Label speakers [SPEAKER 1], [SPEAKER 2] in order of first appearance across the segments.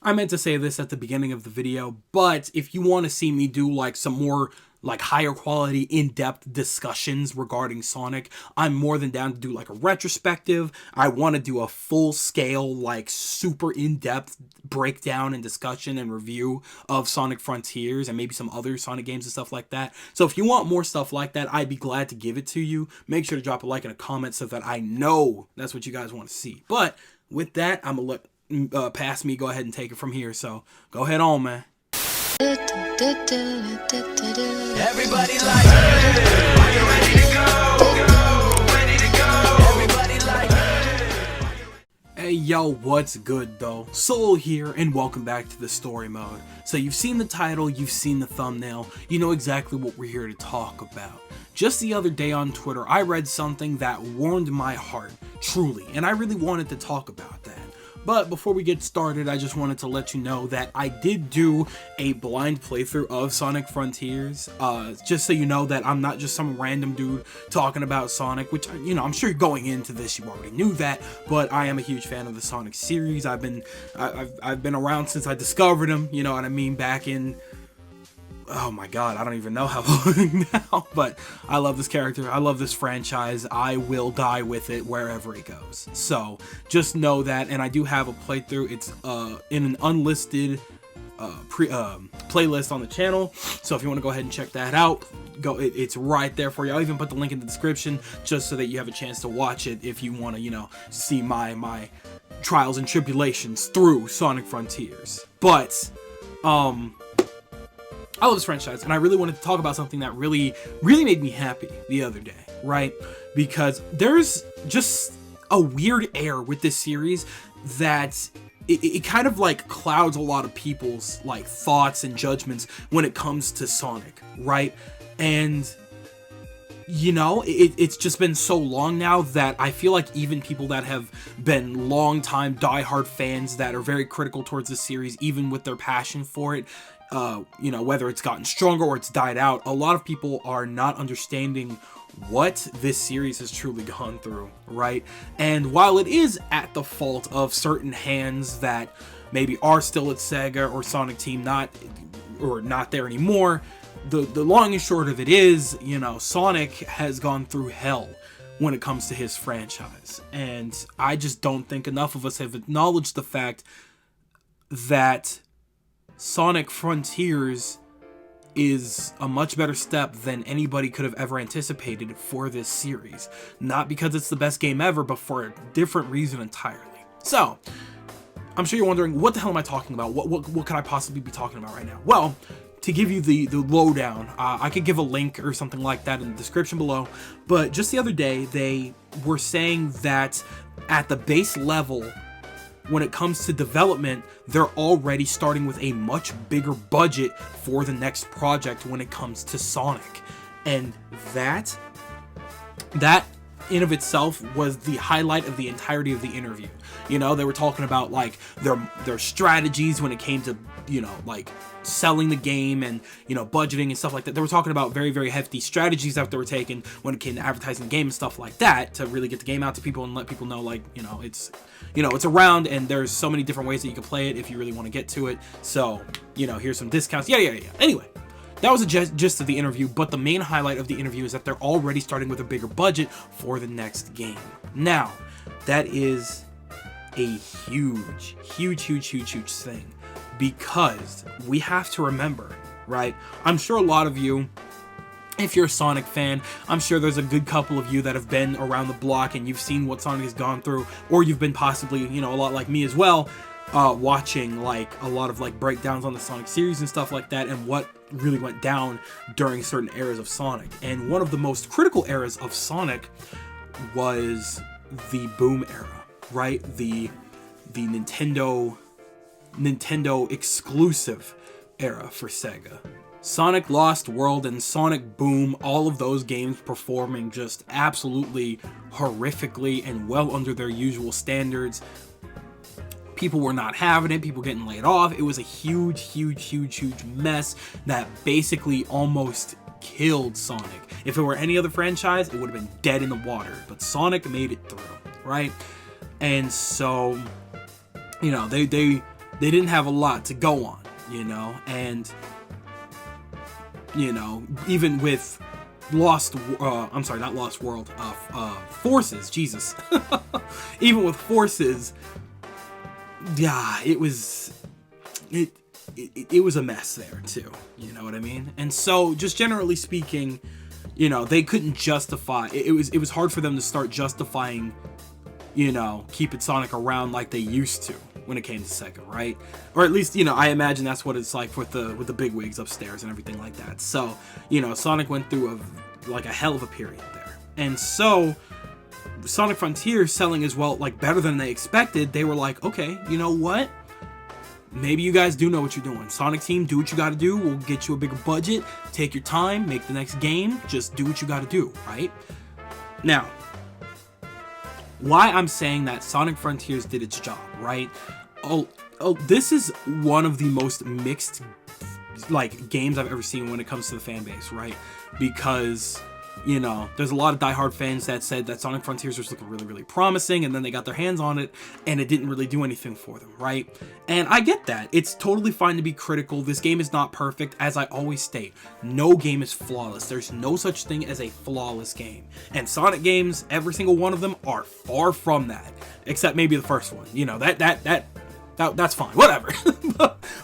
[SPEAKER 1] I meant to say this at the beginning of the video, but if you want to see me do like some more like higher quality in-depth discussions regarding Sonic, I'm more than down to do like a retrospective. I want to do a full scale like super in-depth breakdown and discussion and review of Sonic Frontiers and maybe some other Sonic games and stuff like that. So if you want more stuff like that, I'd be glad to give it to you. Make sure to drop a like and a comment so that I know that's what you guys want to see. But with that, I'm gonna let past me go ahead and take it from here. So go ahead on, man.
[SPEAKER 2] Everybody like, hey, are you ready to go? Ready to go? Everybody like,
[SPEAKER 1] hey yo, what's good though? Soul here, and welcome back to the story mode. So you've seen the title, you've seen the thumbnail, you know exactly what we're here to talk about. Just the other day on Twitter, I read something that warmed my heart, truly, and I really wanted to talk about that. But before we get started, I just wanted to let you know that I did do a blind playthrough of Sonic Frontiers. Just so you know that I'm not just some random dude talking about Sonic, which, you know, I'm sure going into this you already knew that, but I am a huge fan of the Sonic series. I've been around since I discovered him, you know what I mean, back in, oh my god, I don't even know how long now, but I love this character, I love this franchise, I will die with it wherever it goes. So, just know that, and I do have a playthrough. It's in an unlisted playlist on the channel, so if you want to go ahead and check that out, it's right there for you. I'll even put the link in the description, just so that you have a chance to watch it if you want to, you know, see my trials and tribulations through Sonic Frontiers. But, I love this franchise, and I really wanted to talk about something that really made me happy the other day, right? Because there's just a weird air with this series that it kind of like clouds a lot of people's like thoughts and judgments when it comes to Sonic, right? And you know, it's just been so long now that I feel like even people that have been long-time diehard fans that are very critical towards the series, even with their passion for it, you know, whether it's gotten stronger or it's died out, a lot of people are not understanding what this series has truly gone through, right? And while it is at the fault of certain hands that maybe are still at Sega or Sonic Team not there anymore, the long and short of it is, you know, Sonic has gone through hell when it comes to his franchise. And I just don't think enough of us have acknowledged the fact that Sonic Frontiers is a much better step than anybody could have ever anticipated for this series. Not because it's the best game ever, but for a different reason entirely. So, I'm sure you're wondering, what the hell am I talking about? What could I possibly be talking about right now? Well, to give you the lowdown, I could give a link or something like that in the description below, but just the other day, they were saying that at the base level, when it comes to development, they're already starting with a much bigger budget for the next project when it comes to Sonic. And that in of itself was the highlight of the entirety of the interview. You know, they were talking about like their strategies when it came to, you know, like selling the game and, you know, budgeting and stuff like that. They were talking about very hefty strategies that they were taking when it came to advertising the game and stuff like that to really get the game out to people and let people know, like, you know, it's around and there's so many different ways that you can play it if you really want to get to it. So, you know, here's some discounts. Yeah. Anyway, that was a gist of the interview, but the main highlight of the interview is that they're already starting with a bigger budget for the next game. Now, that is a huge thing, because we have to remember, right? I'm sure a lot of you, if you're a Sonic fan, I'm sure there's a good couple of you that have been around the block and you've seen what Sonic has gone through, or you've been possibly, you know, a lot like me as well, watching like a lot of like breakdowns on the Sonic series and stuff like that, and what really went down during certain eras of Sonic. And one of the most critical eras of Sonic was the Boom era, right? The Nintendo exclusive era for Sega. Sonic Lost World and Sonic Boom, all of those games performing just absolutely horrifically and well under their usual standards. People were not having it, people getting laid off. It was a huge mess that basically almost killed Sonic. If it were any other franchise, it would have been dead in the water, but Sonic made it through, right? And so, you know, they they didn't have a lot to go on, and even with Forces, Jesus. Even with Forces, yeah, it was a mess there too, you know what I mean? And so, just generally speaking, they couldn't justify, it was hard for them to start justifying, keeping Sonic around like they used to when it came to Sega, right? Or at least, I imagine that's what it's like with the big wigs upstairs and everything like that. So, Sonic went through a hell of a period there. And so, Sonic Frontiers selling as well, like better than they expected, they were like, okay, you know what? Maybe you guys do know what you're doing. Sonic Team, do what you gotta do. We'll get you a bigger budget. Take your time, make the next game. Just do what you gotta do, right? Now, why I'm saying that Sonic Frontiers did its job, right? Oh, this is one of the most mixed, games I've ever seen when it comes to the fan base, right? Because, there's a lot of diehard fans that said that Sonic Frontiers was looking really, really promising, and then they got their hands on it, and it didn't really do anything for them, right? And I get that. It's totally fine to be critical. This game is not perfect. As I always state, no game is flawless. There's no such thing as a flawless game. And Sonic games, every single one of them, are far from that. Except maybe the first one. That's fine. Whatever.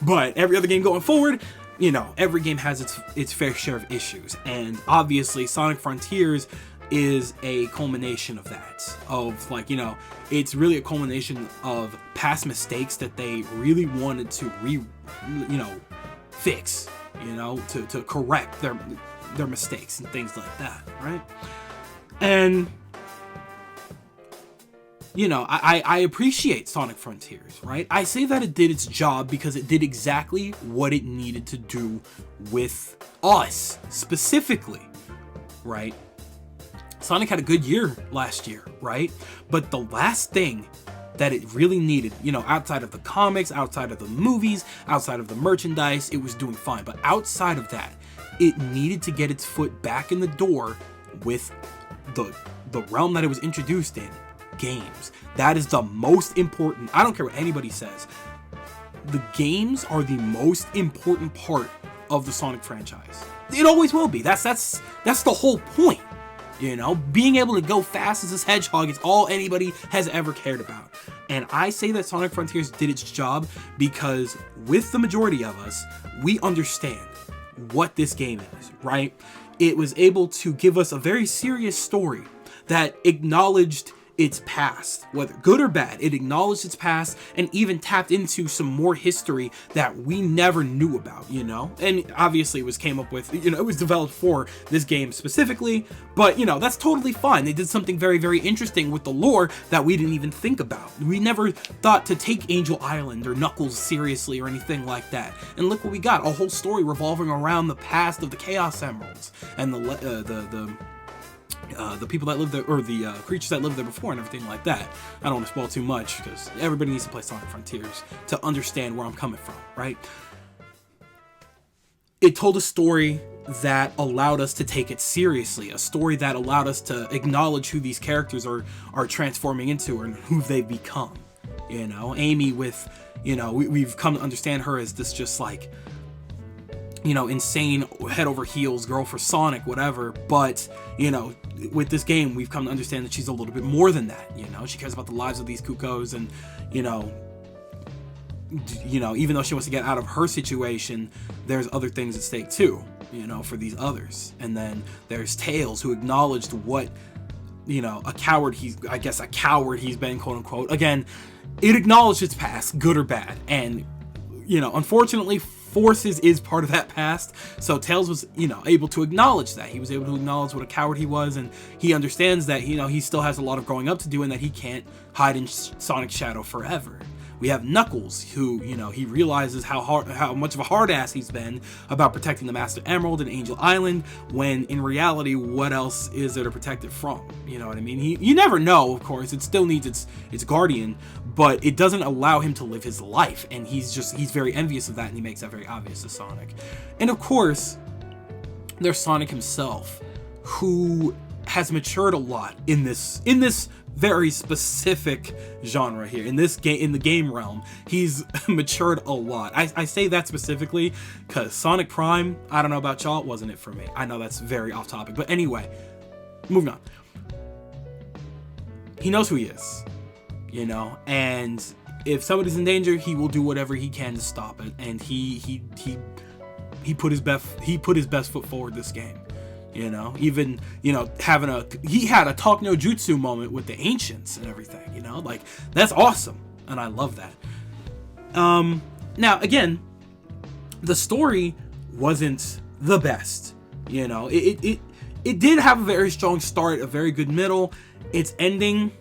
[SPEAKER 1] But every other game going forward, every game has its fair share of issues, and obviously Sonic Frontiers is a culmination of that, it's really a culmination of past mistakes that they really wanted to fix, to correct their mistakes and things like that, right? And I appreciate Sonic Frontiers, right? I say that it did its job because it did exactly what it needed to do with us, specifically, right? Sonic had a good year last year, right? But the last thing that it really needed, outside of the comics, outside of the movies, outside of the merchandise, it was doing fine. But outside of that, it needed to get its foot back in the door with the realm that it was introduced in. Games. That is the most important. I don't care what anybody says. The games are the most important part of the Sonic franchise. It always will be. That's the whole point. Being able to go fast as this hedgehog is all anybody has ever cared about. And I say that Sonic Frontiers did its job because with the majority of us, we understand what this game is, right? It was able to give us a very serious story that acknowledged its past, whether good or bad. It acknowledged its past and even tapped into some more history that we never knew about, and obviously it was came up with, it was developed for this game specifically, but that's totally fine. They did something very, very interesting with the lore that we didn't even think about. We never thought to take Angel Island or Knuckles seriously or anything like that, and look what we got, a whole story revolving around the past of the Chaos Emeralds and the people that lived there, or the creatures that lived there before and everything like that. I don't want to spoil too much because everybody needs to play Sonic Frontiers to understand where I'm coming from, right? It told a story that allowed us to take it seriously, a story that allowed us to acknowledge who these characters are transforming into and who they've become. Amy with, we've come to understand her as this just insane head over heels girl for Sonic, whatever, but with this game we've come to understand that she's a little bit more than that. She cares about the lives of these Cuckoos, and even though she wants to get out of her situation, there's other things at stake too, for these others. And then there's Tails, who acknowledged what a coward he's been, quote unquote. Again, it acknowledged its past, good or bad, and unfortunately Forces is part of that past, so Tails was, able to acknowledge that. He was able to acknowledge what a coward he was, and he understands that, he still has a lot of growing up to do and that he can't hide in Sonic's shadow forever. We have Knuckles, who, he realizes how much of a hard ass he's been about protecting the Master Emerald and Angel Island, when in reality, what else is there to protect it from? You know what I mean? You never know, of course. It still needs its guardian, but it doesn't allow him to live his life, and he's very envious of that, and he makes that very obvious to Sonic. And of course, there's Sonic himself, who has matured a lot in this very specific genre here. In this game, in the game realm, he's matured a lot. I say that specifically because Sonic Prime, I don't know about y'all, it wasn't it for me. I know that's very off topic, but anyway, moving on. He knows who he is, you know, and if somebody's in danger, he will do whatever he can to stop it. And he put his best foot forward this game. You know, even, you know, he had a talk no jutsu moment with the ancients and everything, you know, like, that's awesome. And I love that. Now, again, the story wasn't the best, you know, it did have a very strong start, a very good middle. Its ending,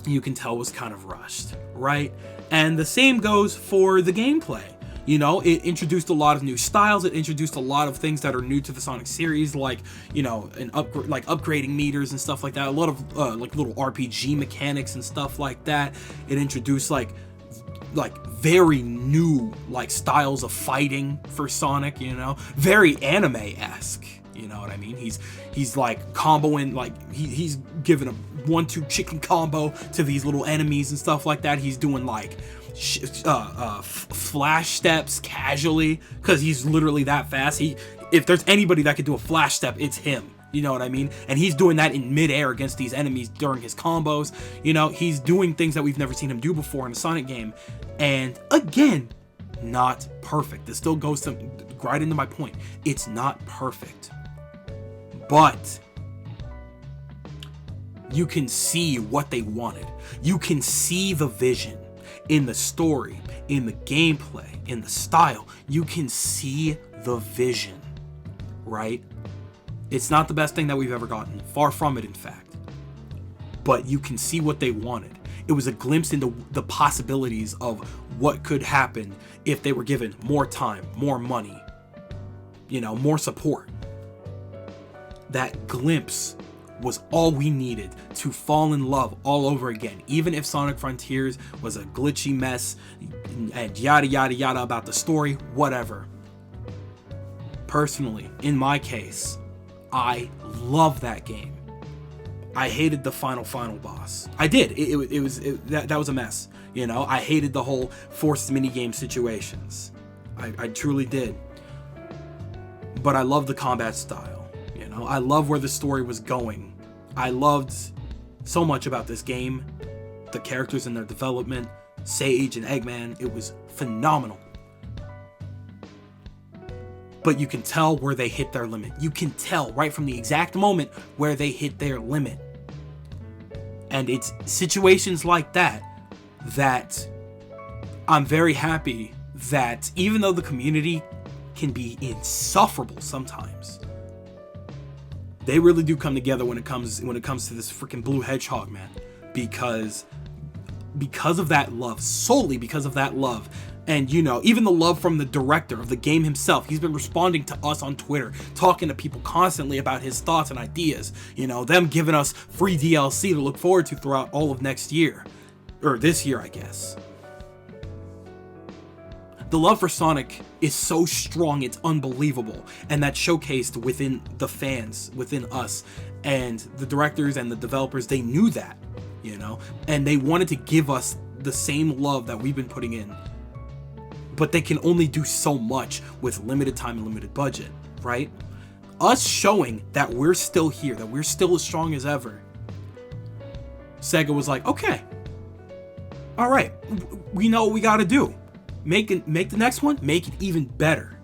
[SPEAKER 1] you can tell, was kind of rushed, right? And the same goes for the gameplay. You know, it introduced a lot of new styles. It introduced a lot of things that are new to the Sonic series, like, you know, upgrading meters and stuff like that. A lot of like little RPG mechanics and stuff like that. It introduced like very new like styles of fighting for Sonic. You know, very anime-esque. You know what I mean? He's like comboing, like he's giving a 1-2 chicken combo to these little enemies and stuff like that. He's doing like flash steps casually because he's literally that fast. If there's anybody that could do a flash step, it's him. You know what I mean? And he's doing that in midair against these enemies during his combos. You know, he's doing things that we've never seen him do before in a Sonic game. And again, not perfect. This still goes to right into my point. It's not perfect. But you can see what they wanted. You can see the vision in the story, in the gameplay, in the style. You can see the vision, right? It's not the best thing that we've ever gotten. Far from it, in fact. But you can see what they wanted. It was a glimpse into the possibilities of what could happen if they were given more time, more money, you know, more support. That glimpse was all we needed to fall in love all over again. Even if Sonic Frontiers was a glitchy mess and yada yada yada about the story, whatever. Personally, in my case, I love that game. I hated the final boss. I did. That was a mess. You know, I hated the whole forced minigame situations. I truly did. But I love the combat style. You know, I love where the story was going. I loved so much about this game, the characters and their development, Sage and Eggman. It was phenomenal. But you can tell where they hit their limit. You can tell right from the exact moment where they hit their limit. And it's situations like that that I'm very happy that even though the community can be insufferable sometimes, they really do come together when it comes to this freaking blue hedgehog, man. Because of that love, solely because of that love. And, you know, even the love from the director of the game himself. He's been responding to us on Twitter, talking to people constantly about his thoughts and ideas. You know, them giving us free DLC to look forward to throughout all of next year. Or this year, I guess. The love for Sonic is so strong, it's unbelievable. And that's showcased within the fans, within us. And the directors and the developers, they knew that, you know? And they wanted to give us the same love that we've been putting in. But they can only do so much with limited time and limited budget, right? Us showing that we're still here, that we're still as strong as ever. Sega was like, okay, all right, we know what we gotta do. Make the next one, make it even better.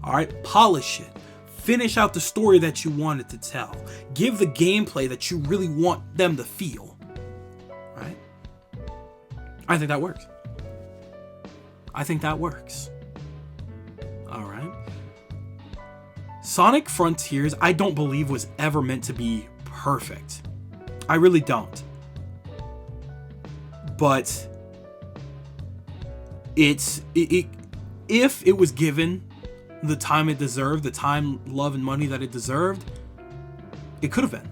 [SPEAKER 1] All right, polish it. Finish out the story that you wanted to tell. Give the gameplay that you really want them to feel. Right? I think that works. All right. Sonic Frontiers, I don't believe was ever meant to be perfect. I really don't. But if it was given the time it deserved, the time, love, and money that it deserved, it could have been.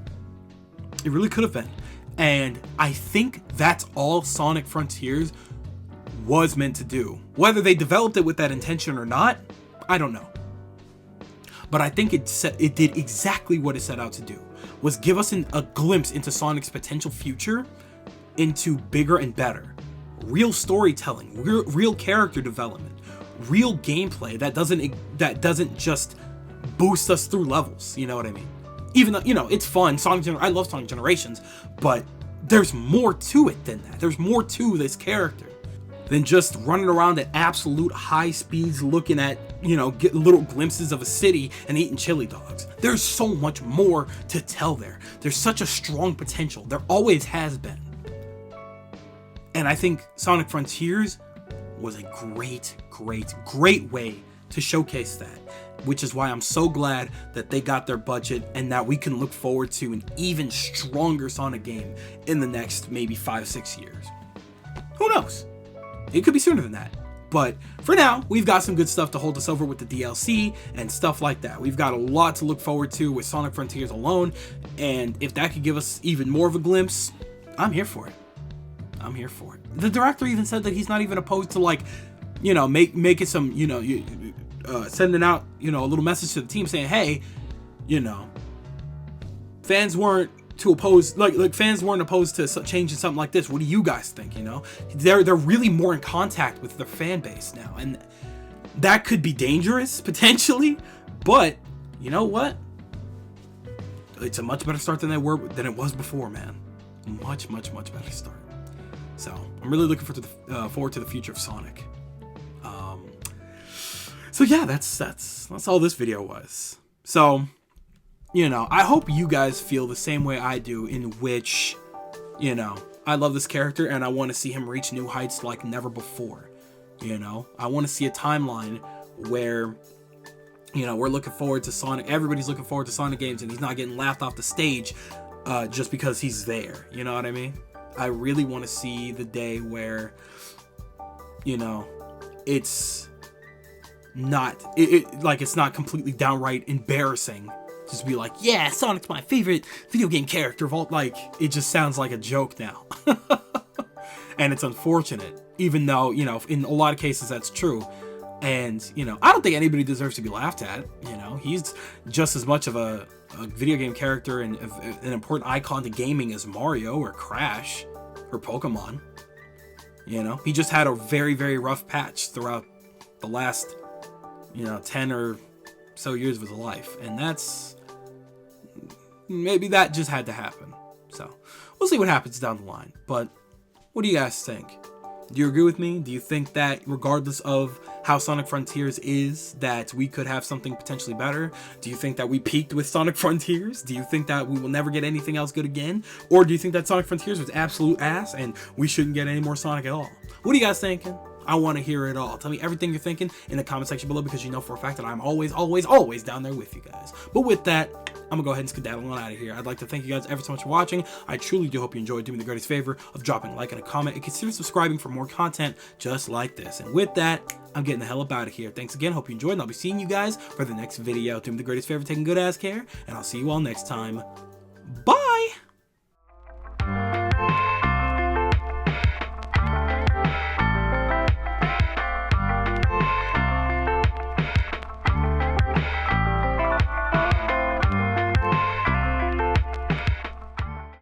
[SPEAKER 1] It really could have been. And I think that's all Sonic Frontiers was meant to do. Whether they developed it with that intention or not, I don't know. But I think it did exactly what it set out to do. was give us a glimpse into Sonic's potential future, into bigger and better. Real storytelling, real character development, real gameplay that doesn't just boost us through levels, you know what I mean? Even though, you know, it's fun, I love Sonic Generations, but there's more to it than that. There's more to this character than just running around at absolute high speeds looking at, you know, get little glimpses of a city and eating chili dogs. There's so much more to tell there. There's such a strong potential. There always has been. And I think Sonic Frontiers was a great way to showcase that, which is why I'm so glad that they got their budget and that we can look forward to an even stronger Sonic game in the next maybe 5-6 years. Who knows? It could be sooner than that. But for now, we've got some good stuff to hold us over with the DLC and stuff like that. We've got a lot to look forward to with Sonic Frontiers alone, and if that could give us even more of a glimpse, I'm here for it. I'm here for it. The director even said that he's not even opposed to, like, you know, making some, you know, sending out, you know, a little message to the team saying, hey, you know, fans weren't opposed to changing something like this. What do you guys think? You know, they're really more in contact with their fan base now, and that could be dangerous potentially. But you know what? It's a much better start than it was before, man. Much better start. So I'm really looking forward to the future of Sonic. So yeah, that's all this video was. So, you know, I hope you guys feel the same way I do, in which, you know, I love this character and I want to see him reach new heights like never before. You know, I want to see a timeline where, you know, we're looking forward to Sonic. Everybody's looking forward to Sonic games, and he's not getting laughed off the stage just because he's there. You know what I mean? I really want to see the day where, you know, it's not it's not completely downright embarrassing just be like, yeah, Sonic's my favorite video game character of all. Like, it just sounds like a joke now. And it's unfortunate, even though, you know, in a lot of cases that's true. And, you know, I don't think anybody deserves to be laughed at. You know, he's just as much of a video game character and an important icon to gaming as Mario or Crash or Pokemon. You know, he just had a very, very rough patch throughout the last, you know, 10 or so years of his life. And maybe that just had to happen. So we'll see what happens down the line. But what do you guys think? Do you agree with me? Do you think that regardless of how Sonic Frontiers is, that we could have something potentially better? Do you think that we peaked with Sonic Frontiers? Do you think that we will never get anything else good again? Or do you think that Sonic Frontiers was absolute ass and we shouldn't get any more Sonic at all? What are you guys thinking? I want to hear it all. Tell me everything you're thinking in the comment section below, because you know for a fact that I'm always down there with you guys. But with that, I'm going to go ahead and skedaddle on out of here. I'd like to thank you guys ever so much for watching. I truly do hope you enjoyed. Do me the greatest favor of dropping a like and a comment, and consider subscribing for more content just like this. And with that, I'm getting the hell up out of here. Thanks again. Hope you enjoyed, and I'll be seeing you guys for the next video. Do me the greatest favor, taking good ass care, and I'll see you all next time. Bye!